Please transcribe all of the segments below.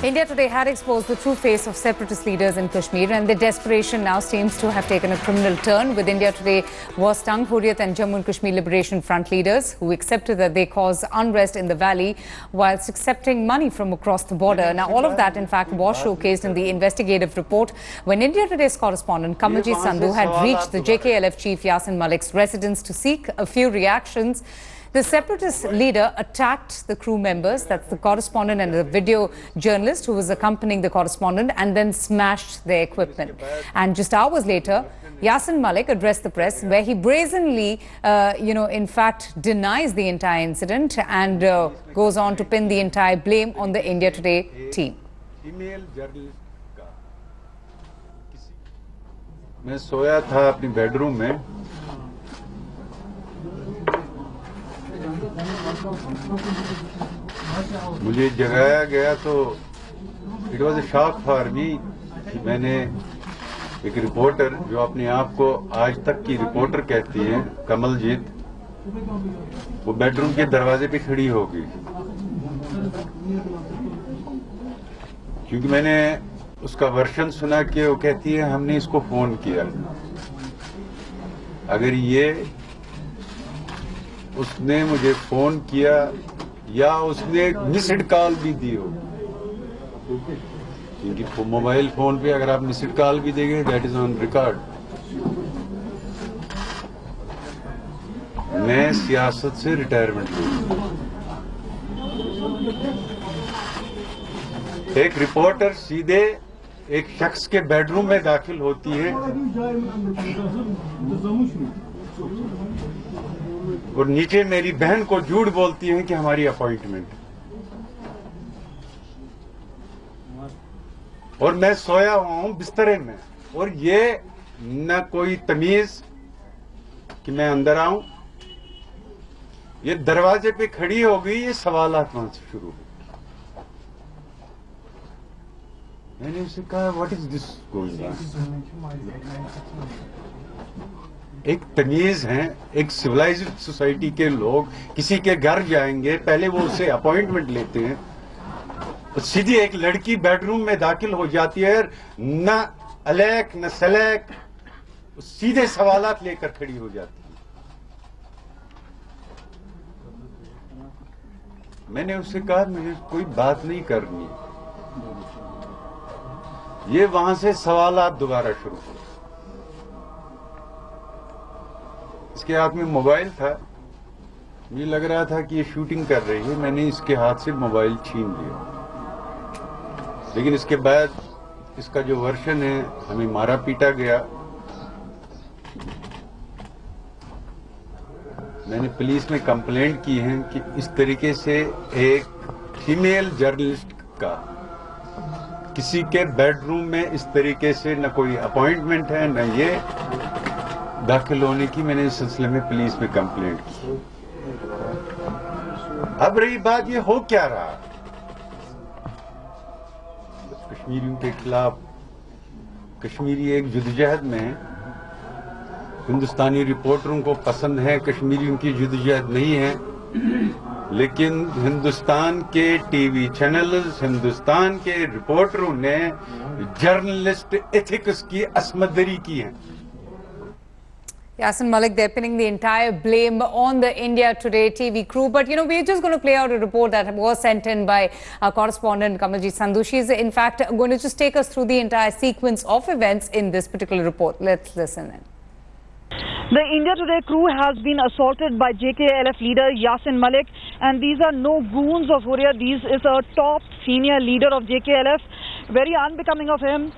India today had exposed the true face of separatist leaders in Kashmir, and their desperation now seems to have taken a criminal turn. With India today was stung Hurriyat and Jammu and Kashmir Liberation Front leaders who accepted that they caused unrest in the valley whilst accepting money from across the border. Now, all of that, in fact, was showcased in the investigative report when India Today's correspondent Kamaljit Sandhu had reached the JKLF chief Yasin Malik's residence to seek a few reactions. The separatist leader attacked the crew members, that's the correspondent and the video journalist who was accompanying the correspondent, and then smashed their equipment. And just hours later, Yasin Malik addressed the press where he brazenly, in fact, denies the entire incident and goes on to pin the entire blame on the India Today team. मैं सोया था अपनी bedroom में मुझे जगाया गया तो it was a shock for me कि मैंने एक रिपोर्टर जो अपने आप को आज तक की रिपोर्टर कहती है कमलजीत, वो बेडरूम के दरवाजे पे खड़ी हो गई क्योंकि मैंने उसका वर्शन सुना कि वो कहती है हमने इसको फोन किया। अगर ये उसने मुझे फोन किया या उसने मिस्ड कॉल भी दी हो, क्योंकि मोबाइल फोन पे अगर आप मिस्ड कॉल भी देंगे दैट इज ऑन रिकॉर्ड। मैं सियासत से रिटायरमेंट लूंगा। एक रिपोर्टर सीधे एक शख्स के बेडरूम में दाखिल होती है और नीचे मेरी बहन को झूठ बोलती है कि हमारी अपॉइंटमेंट, और मैं सोया हुआ हूं बिस्तरे में और ये न कोई तमीज कि मैं अंदर आऊं, ये दरवाजे पे खड़ी हो गई। ये सवालात वहां से शुरू हुए। मैंने उसे कहा what is this going on. एक तमीज है, एक सिविलाइज्ड सोसाइटी के लोग किसी के घर जाएंगे, पहले वो उससे अपॉइंटमेंट लेते हैं, तो सीधी एक लड़की बेडरूम में दाखिल हो जाती है, न अलैक न सलैक, सीधे सवालात लेकर खड़ी हो जाती है। मैंने उससे कहा मुझे कोई बात नहीं करनी। ये वहां से सवालात दोबारा शुरू हुए। इसके हाथ में मोबाइल था, मुझे लग रहा था कि ये शूटिंग कर रही है। मैंने इसके हाथ से मोबाइल छीन लिया, लेकिन इसके बाद इसका जो वर्शन है, हमें मारा पीटा गया। मैंने पुलिस में कंप्लेंट की है कि इस तरीके से एक फीमेल जर्नलिस्ट का किसी के बेडरूम में इस तरीके से न कोई अपॉइंटमेंट है न ये दाखिल होने की। मैंने इस सिलसिले में पुलिस में कंप्लेंट की। अब रही बात, ये हो क्या रहा कश्मीरियों के खिलाफ। कश्मीरी एक जद्दोजहद में है। हिंदुस्तानी रिपोर्टरों को पसंद है, कश्मीरियों की जद्दोजहद नहीं है, लेकिन हिंदुस्तान के टीवी चैनल्स, हिंदुस्तान के रिपोर्टरों ने जर्नलिस्ट एथिक्स की असमदरी की है। Yasin Malik, they're pinning the entire blame on the India Today TV crew. But, we're just going to play out a report that was sent in by our correspondent Kamaljit Sandhu. She's, in fact, going to just take us through the entire sequence of events in this particular report. Let's listen in. The India Today crew has been assaulted by JKLF leader Yasin Malik, and these are no goons of Hurriyat. This is a top senior leader of JKLF, very unbecoming of him.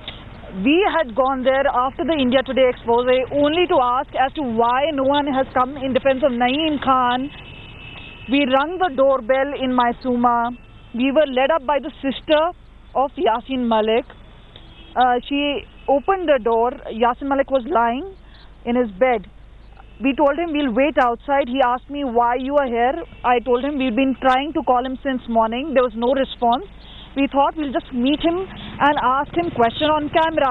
We had gone there after the India Today expose only to ask as to why no one has come in defense of Naeem Khan. We rang the doorbell in my Suma. We were led up by the sister of Yasin Malik. She opened the door. Yasin Malik was lying in his bed. We told him we'll wait outside. He asked me why you are here. I told him we've been trying to call him since morning. There was no response. We thought we'll just meet him and ask him question on camera,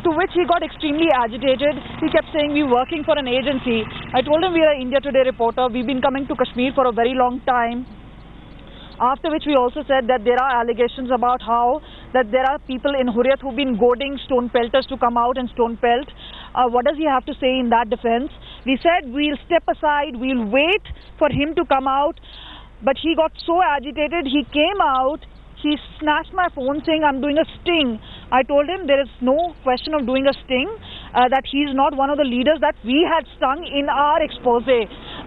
to which he got extremely agitated. He kept saying we're working for an agency. I told him we are an India Today reporter. We've been coming to Kashmir for a very long time. After which we also said that there are allegations about how that there are people in Hurriyat who've been goading stone pelters to come out and stone pelt. What does he have to say in that defense? We said we'll step aside, we'll wait for him to come out. But he got so agitated, he came out, he snatched my phone saying, I'm doing a sting. I told him there is no question of doing a sting, that he's not one of the leaders that we had stung in our expose.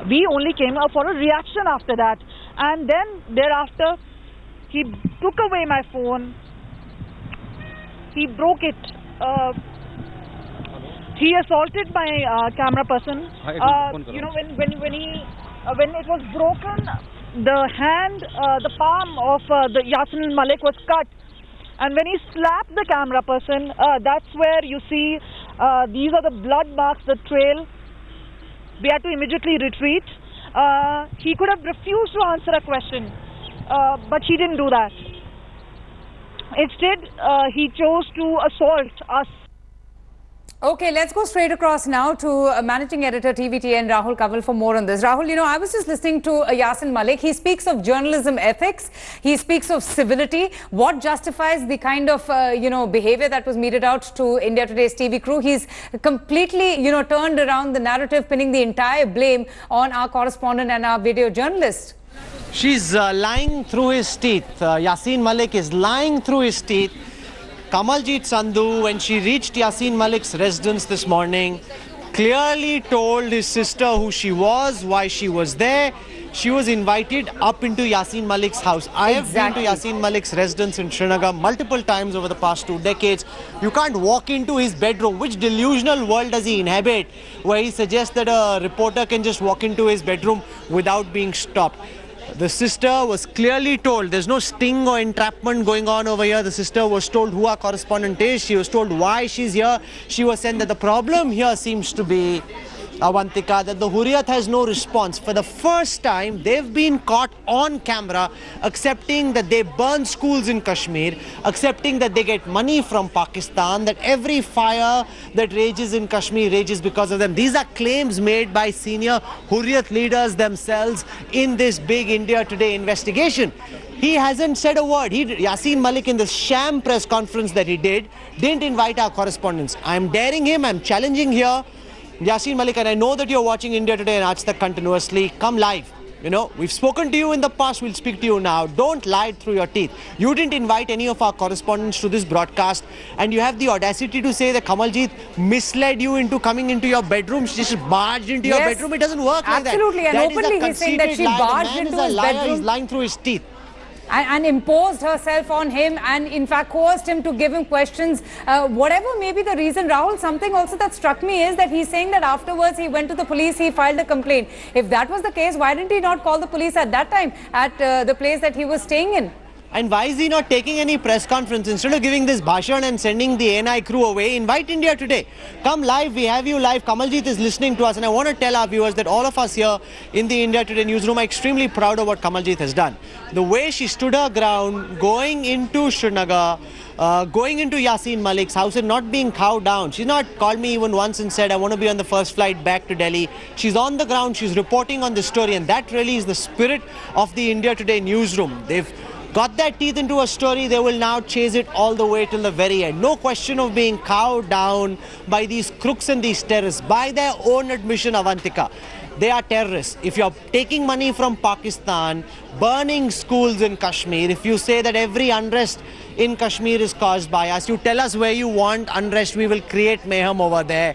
We only came up for a reaction after that. And then thereafter, he took away my phone. He broke it. He assaulted my camera person. You know, when it was broken, the hand, the palm of the Yasin Malik was cut. And when he slapped the camera person, that's where you see these are the blood marks, the trail. We had to immediately retreat. He could have refused to answer a question, but he didn't do that. Instead, he chose to assault us. Okay, let's go straight across now to Managing Editor TVTN Rahul Kanwal for more on this. Rahul, you know, I was just listening to Yasin Malik. He speaks of journalism ethics. He speaks of civility. What justifies the kind of, behavior that was meted out to India Today's TV crew? He's completely, turned around the narrative, pinning the entire blame on our correspondent and our video journalist. She's lying through his teeth. Yasin Malik is lying through his teeth. Kamaljit Sandhu, when she reached Yasin Malik's residence this morning, clearly told his sister who she was, why she was there. She was invited up into Yasin Malik's house. I have been to Yasin Malik's residence in Srinagar multiple times over the past 2 decades. You can't walk into his bedroom. Which delusional world does he inhabit, where he suggests that a reporter can just walk into his bedroom without being stopped? The sister was clearly told there's no sting or entrapment going on over here. The sister was told who our correspondent is. She was told why she's here. She was saying that the problem here seems to be, Avantika, that the Hurriyat has no response. For the first time, they've been caught on camera accepting that they burn schools in Kashmir, accepting that they get money from Pakistan, that every fire that rages in Kashmir rages because of them. These are claims made by senior Hurriyat leaders themselves in this big India Today investigation. He hasn't said a word. Yasin Malik, in this sham press conference that he didn't invite our correspondents. I'm daring him, I'm challenging here. Yasin Malik, and I know that you're watching India Today and Aaj Tak continuously. Come live. You know, we've spoken to you in the past, we'll speak to you now. Don't lie through your teeth. You didn't invite any of our correspondents to this broadcast, and you have the audacity to say that Kamaljit misled you into coming into your bedroom. She just barged into your bedroom. It doesn't work like that. Absolutely, and openly he's saying that she barged into his bedroom. He's lying through his teeth. And imposed herself on him and in fact coerced him to give him questions. Whatever may be the reason, Rahul, something also that struck me is that he's saying that afterwards he went to the police, he filed a complaint. If that was the case, why didn't he not call the police at that time at the place that he was staying in? And why is he not taking any press conference? Instead of giving this bhashan and sending the ANI crew away, invite India Today. Come live, we have you live. Kamaljit is listening to us, and I want to tell our viewers that all of us here in the India Today newsroom are extremely proud of what Kamaljit has done. The way she stood her ground, going into Srinagar, going into Yasin Malik's house and not being cowed down. She's not called me even once and said, I want to be on the first flight back to Delhi. She's on the ground, she's reporting on the story, and that really is the spirit of the India Today newsroom. They've got their teeth into a story, they will now chase it all the way till the very end. No question of being cowed down by these crooks and these terrorists. By their own admission, Avantika, they are terrorists. If you're taking money from Pakistan, burning schools in Kashmir, if you say that every unrest in Kashmir is caused by us, you tell us where you want unrest, we will create mayhem over there.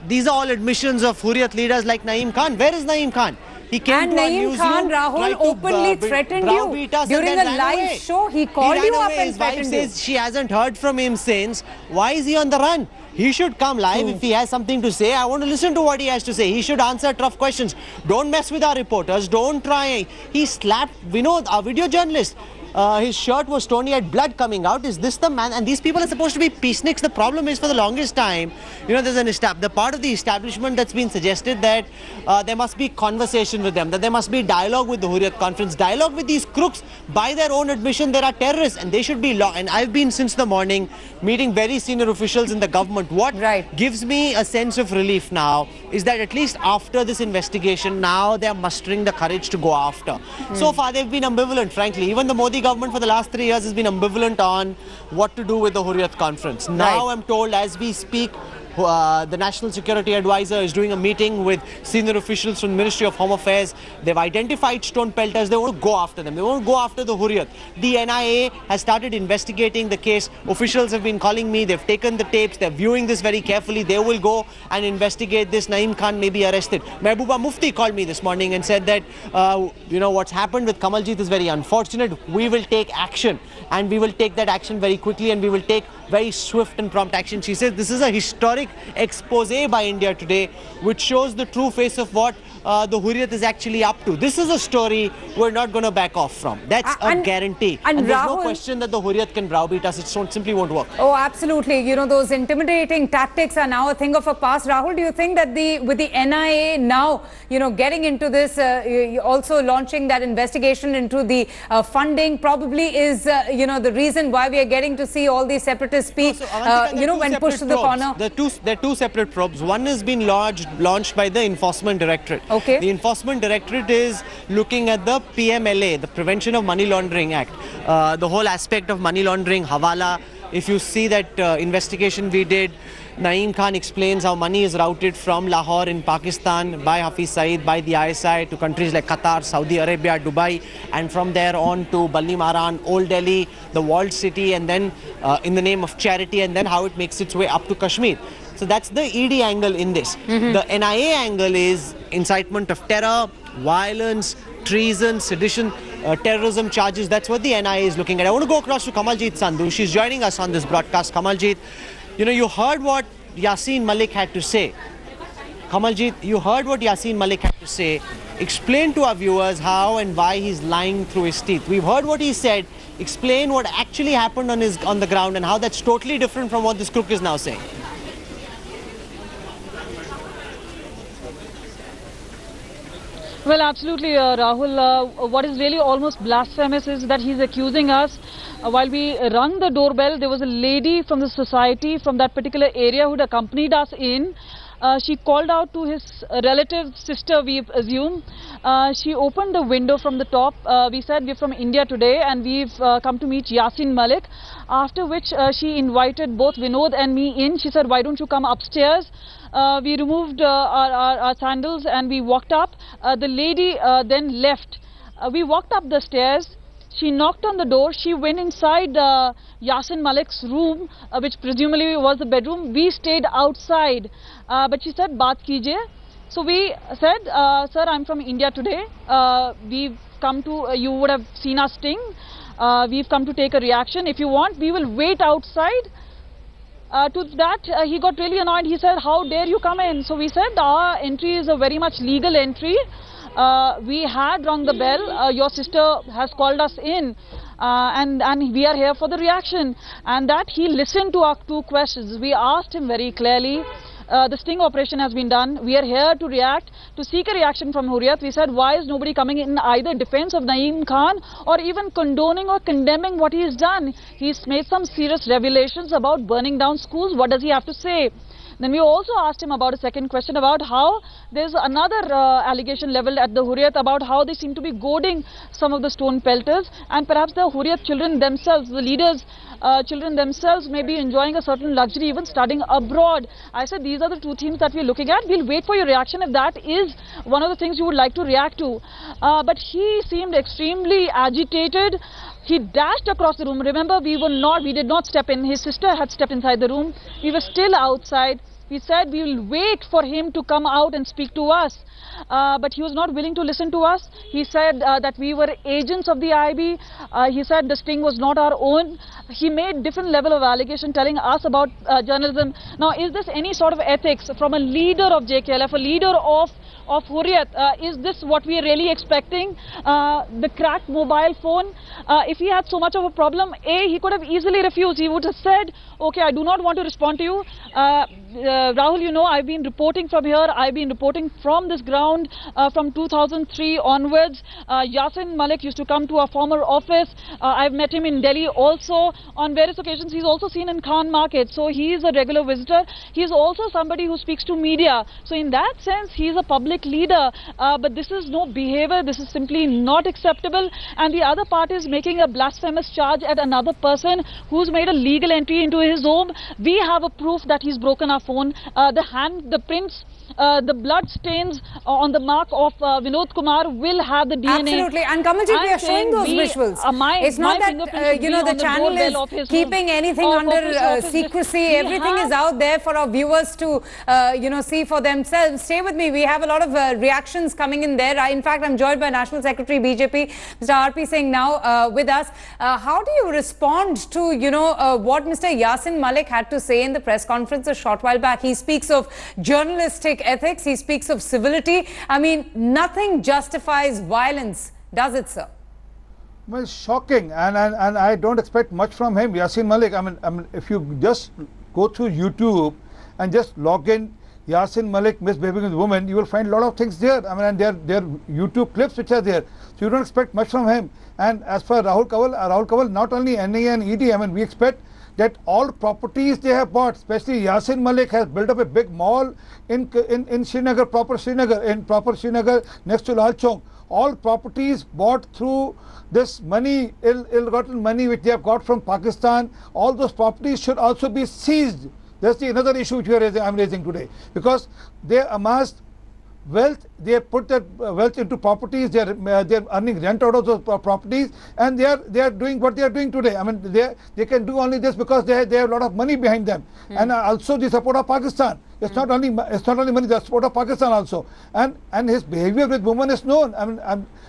These are all admissions of Hurriyat leaders like Naeem Khan. Where is Naeem Khan? He came and Naeem Khan, Rahul, openly threatened you during a live show. He called you up and threatened you. His wife says she hasn't heard from him since. Why is he on the run? He should come live if he has something to say. I want to listen to what he has to say. He should answer tough questions. Don't mess with our reporters. Don't try. He slapped Vinod, our video journalist. His shirt was torn, he had blood coming out. Is this the man? And these people are supposed to be peaceniks. The problem is, for the longest time, you know, there's the part of the establishment that's been suggested that there must be conversation with them, that there must be dialogue with the Hurriyat conference, dialogue with these crooks. By their own admission, there are terrorists and they should be locked. And I've been since the morning meeting very senior officials in the government. What gives me a sense of relief now is that at least after this investigation, now they are mustering the courage to go after. So far, they've been ambivalent, frankly. Even the Modi government for the last 3 years has been ambivalent on what to do with the Hurriyat conference. Now I'm told as we speak, the National Security Advisor is doing a meeting with senior officials from the Ministry of Home Affairs. They've identified stone pelters. They want to go after them. They want to go after the Hurriyat. The NIA has started investigating the case. Officials have been calling me. They've taken the tapes. They're viewing this very carefully. They will go and investigate this. Naeem Khan may be arrested. Mehbooba Mufti called me this morning and said that, you know, what's happened with Kamaljit is very unfortunate. We will take action, and we will take that action very quickly, and we will take very swift and prompt action. She says this is a historic expose by India today, which shows the true face of what the Hurriyat is actually up to. This is a story we're not going to back off from. That's a guarantee. And there's no question that the Hurriyat can browbeat us. It simply won't work. Oh, absolutely. You know, those intimidating tactics are now a thing of a past. Rahul, do you think that with the NIA now, you know, getting into this, also launching that investigation into the funding probably is, you know, the reason why we are getting to see all these separatists speak, you know, when pushed to the corner? There are two separate probes. One has been launched by the Enforcement Directorate. Okay. The Enforcement Directorate is looking at the PMLA, the Prevention of Money Laundering Act. The whole aspect of money laundering, hawala. If you see that investigation we did, Naeem Khan explains how money is routed from Lahore in Pakistan by Hafiz Saeed, by the ISI, to countries like Qatar, Saudi Arabia, Dubai, and from there on to Ballimaran, Old Delhi, the walled city, and then in the name of charity, and then how it makes its way up to Kashmir. So that's the ED angle in this. The NIA angle is incitement of terror, violence, treason, sedition, terrorism charges. That's what the NIA is looking at. I want to go across to Kamaljit Sandhu. She's joining us on this broadcast. Kamaljit, you know, you heard what Yasin Malik had to say. Kamaljit, you heard what Yasin Malik had to say. Explain to our viewers how and why he's lying through his teeth. We've heard what he said. Explain what actually happened on the ground and how that's totally different from what this crook is now saying. Well, absolutely, Rahul. What is really almost blasphemous is that he's accusing us. While we rang the doorbell, there was a lady from the society from that particular area who had accompanied us in. She called out to his relative sister, we assume. She opened the window from the top. We said we're from India today and we've come to meet Yasin Malik. After which she invited both Vinod and me in. She said, why don't you come upstairs? We removed our sandals and we walked up. The lady then left. We walked up the stairs. She knocked on the door. She went inside Yasin Malik's room, which presumably was the bedroom. We stayed outside. But she said, baat kijiye. So we said, sir, I'm from India today. We've come to, you would have seen us sting. We've come to take a reaction. If you want, we will wait outside. To that, he got really annoyed. He said, how dare you come in? So we said, our entry is a very much legal entry. We had rung the bell. Your sister has called us in. And we are here for the reaction. And that he listened to our two questions. We asked him very clearly. The sting operation has been done. We are here to react, to seek a reaction from Hurriyat. We said, why is nobody coming in either defense of Naeem Khan or even condoning or condemning what he has done? He's made some serious revelations about burning down schools. What does he have to say? Then we also asked him about a second question about how there's another allegation leveled at the Hurriyat about how they seem to be goading some of the stone pelters, and perhaps the Hurriyat children themselves, the leaders' children themselves may be enjoying a certain luxury, even studying abroad. I said these are the two themes that we're looking at. We'll wait for your reaction if that is one of the things you would like to react to. But he seemed extremely agitated. He dashed across the room. Remember, we did not step in. His sister had stepped inside the room. We were still outside. We said we will wait for him to come out and speak to us. but he was not willing to listen to us. He said that we were agents of the IB. He said the sting was not our own. He made different level of allegation telling us about journalism. Now, is this any sort of ethics from a leader of JKLF, a leader of Hurriyat? Is this what we are really expecting? The cracked mobile phone, if he had so much of a problem, he could have easily refused. He would have said, okay, I do not want to respond to you. Rahul, you know, I've been reporting from here. I've been reporting from this ground from 2003 onwards. Yasin Malik used to come to our former office. I've met him in Delhi also. On various occasions, he's also seen in Khan Market. So he is a regular visitor. He's also somebody who speaks to media. So in that sense, he's a public leader. But this is no behavior. This is simply not acceptable. And the other part is making a blasphemous charge at another person who's made a legal entry into his home. We have a proof that he's broken our phone. The prints, the blood stains on the mark of Vinod Kumar will have the DNA. Absolutely. And Kamaljit, we are showing those visuals. It's not that, you know, the channel is keeping anything under secrecy. Everything is out there for our viewers to, you know, see for themselves. Stay with me. We have a lot of reactions coming in there. In fact, I'm joined by National Secretary BJP, Mr. RP Singh, now with us. How do you respond to, you know, what Mr. Yasin Malik had to say in the press conference a short while back? He speaks of journalistic ethics. He speaks of civility. I mean, nothing justifies violence, does it, sir? Well, shocking, and I don't expect much from him, Yasin Malik. I mean, if you just go through YouTube and just log in Yasin Malik misbehaving with women, you will find a lot of things there. I mean, and there are YouTube clips which are there. So you don't expect much from him. And as for Rahul Kanwal, not only NIA and ED, I mean, we expect that all properties they have bought, especially Yasin Malik has built up a big mall in Srinagar, proper Srinagar next to Lal Chowk. All properties bought through this money, ill-gotten money which they have got from Pakistan, all those properties should also be seized. That's another issue which I'm raising today, because they amassed wealth, they put that wealth into properties, they're earning rent out of those properties, and they are doing what they are doing today. I mean, they can do only this because they have a lot of money behind them, and also the support of Pakistan. It's not only money, the support of Pakistan also, and his behavior with women is known. I mean,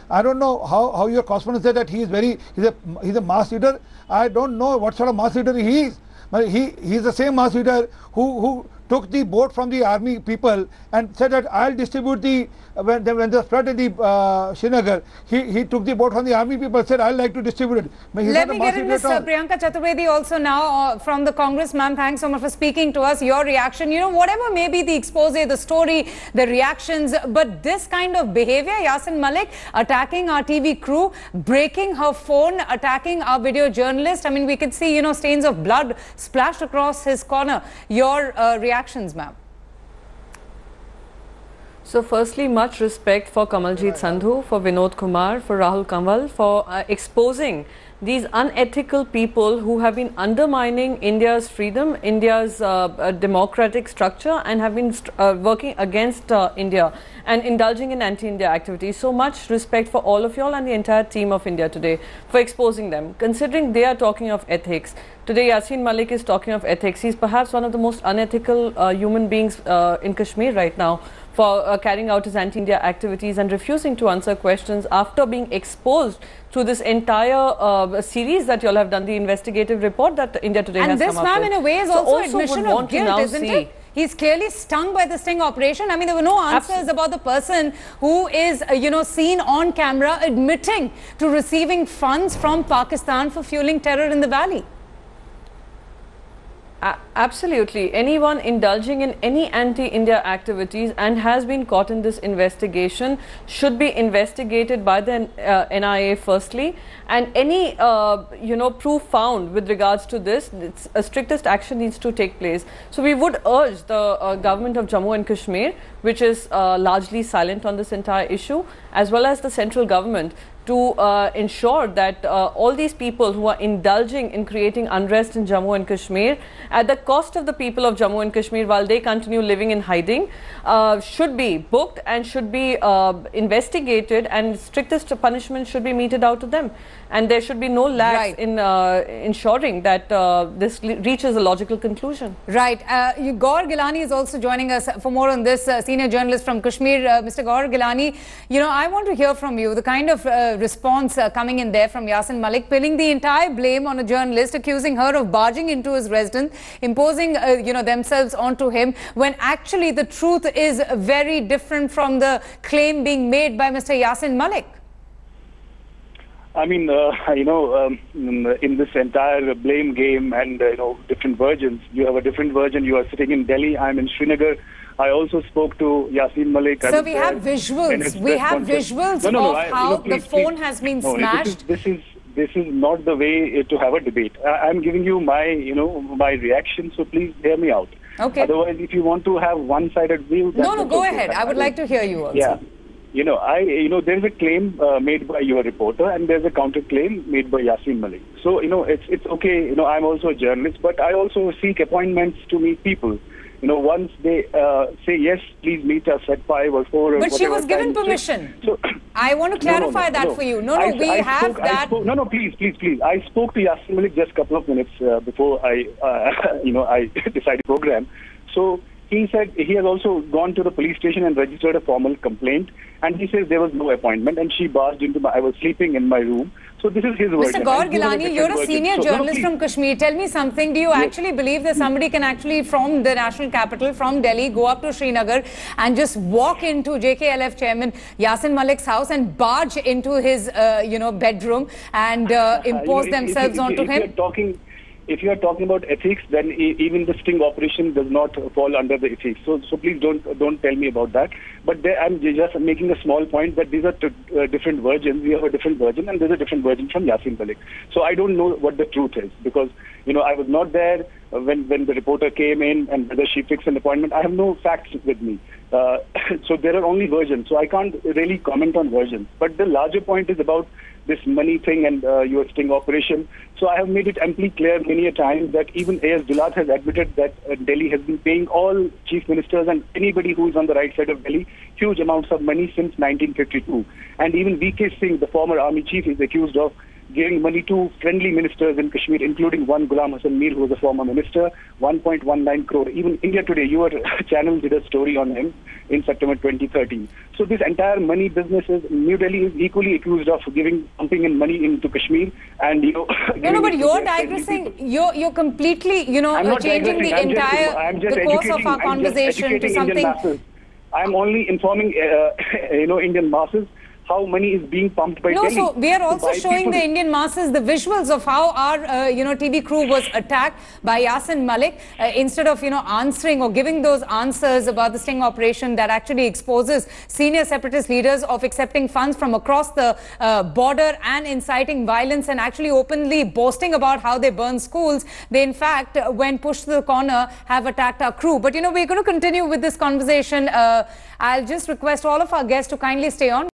I don't know how your correspondent said that he's a mass leader. I don't know what sort of mass leader he is. But he's the same mass leader who took the vote from the army people and said that I'll distribute when they flood in the Srinagar, he took the vote from the army people, said I'd like to distribute it. Let me get in Ms. Priyanka Chaturvedi also now from the Congress. Ma'am, thanks so much for speaking to us. Your reaction, you know, whatever may be the expose, the story, the reactions, but this kind of behavior, Yasin Malik attacking our TV crew, breaking her phone, attacking our video journalist. I mean, we could see, you know, stains of blood splashed across his corner. Your reactions, ma'am? So firstly, much respect for Kamaljit Sandhu, for Vinod Kumar, for Rahul Kanwal, for exposing these unethical people who have been undermining India's freedom, India's democratic structure, and have been working against India and indulging in anti-India activities. So much respect for all of y'all and the entire team of India today for exposing them. Considering they are talking of ethics, today Yasin Malik is talking of ethics. He's perhaps one of the most unethical human beings in Kashmir right now, for carrying out his anti-India activities and refusing to answer questions after being exposed through this entire series that you all have done, the investigative report that India Today has come up with. And this, ma'am, in a way is also admission of guilt, isn't it? He's clearly stung by the sting operation. I mean, there were no answers about the person who is, you know, seen on camera admitting to receiving funds from Pakistan for fueling terror in the valley. Absolutely. Anyone indulging in any anti-India activities and has been caught in this investigation should be investigated by the NIA firstly, and any you know, proof found with regards to this, strictest action needs to take place. So we would urge the government of Jammu and Kashmir, which is largely silent on this entire issue, as well as the central government, to ensure that all these people who are indulging in creating unrest in Jammu and Kashmir at the cost of the people of Jammu and Kashmir while they continue living in hiding should be booked and should be investigated, and strictest punishment should be meted out to them. And there should be no lax in ensuring that this reaches a logical conclusion. Right. Gaur Gilani is also joining us for more on this, senior journalist from Kashmir. Mr. Gaur Gilani, you know, I want to hear from you the kind of response coming in there from Yasin Malik, pinning the entire blame on a journalist, accusing her of barging into his residence, imposing, you know, themselves onto him, when actually the truth is very different from the claim being made by Mr. Yasin Malik. I mean, you know, in this entire blame game and, you know, different versions, you have a different version. You are sitting in Delhi, I'm in Srinagar. I also spoke to Yasin Malik. So we have visuals. We have visuals of how the phone has been smashed. This is not the way to have a debate. I'm giving you my, you know, my reaction. So please hear me out. Okay. Otherwise, if you want to have one-sided view, no, go ahead. I would like to hear you also. Yeah. You know, there's a claim made by your reporter, and there's a counter claim made by Yasin Malik. So, you know, it's okay. You know, I'm also a journalist, but I also seek appointments to meet people. You know, once they say, yes, please meet us at 5 or 4 or But she was given permission. So, I want to clarify that for you. No, we have that. No, please. I spoke to Yasin Malik just a couple of minutes before I, you know, I decided program. So he said he has also gone to the police station and registered a formal complaint. And he says there was no appointment, and she barged into I was sleeping in my room. So this is his version. Mr. Gaur Gilani, you're a senior journalist from Kashmir. Tell me something. Do you actually believe that somebody can actually, from the national capital, from Delhi, go up to Srinagar and just walk into JKLF chairman Yasin Malik's house and barge into his, you know, bedroom and impose themselves onto him? If you are talking about ethics, then even the sting operation does not fall under the ethics. So please don't tell me about that. But I'm just making a small point that these are different versions. We have a different version, and there's a different version from Yasin Malik. So I don't know what the truth is, because, you know, I was not there when the reporter came in and whether she fixed an appointment. I have no facts with me. So there are only versions. So I can't really comment on versions. But the larger point is about this money thing and your sting operation. So I have made it amply clear many a time that even A.S. Dulat has admitted that Delhi has been paying all chief ministers and anybody who is on the right side of Delhi huge amounts of money since 1952. And even V.K. Singh, the former army chief, is accused of giving money to friendly ministers in Kashmir, including one Ghulam Hasan Mir, who was a former minister, 1.19 crore. Even India Today, your channel did a story on him in September 2013. So this entire money business is, New Delhi is equally accused of pumping in money into Kashmir, and, you know. No, but you're digressing. You're completely, you know, changing the entire the course of our conversation to something. I'm only informing, you know, Indian masses how money is being pumped by Delhi. No, so we are also showing the Indian masses the visuals of how our, you know, TV crew was attacked by Yasin Malik. Instead of, you know, answering or giving those answers about the sting operation that actually exposes senior separatist leaders of accepting funds from across the border and inciting violence and actually openly boasting about how they burn schools, they in fact, when pushed to the corner, have attacked our crew. But, you know, we're going to continue with this conversation. I'll just request all of our guests to kindly stay on.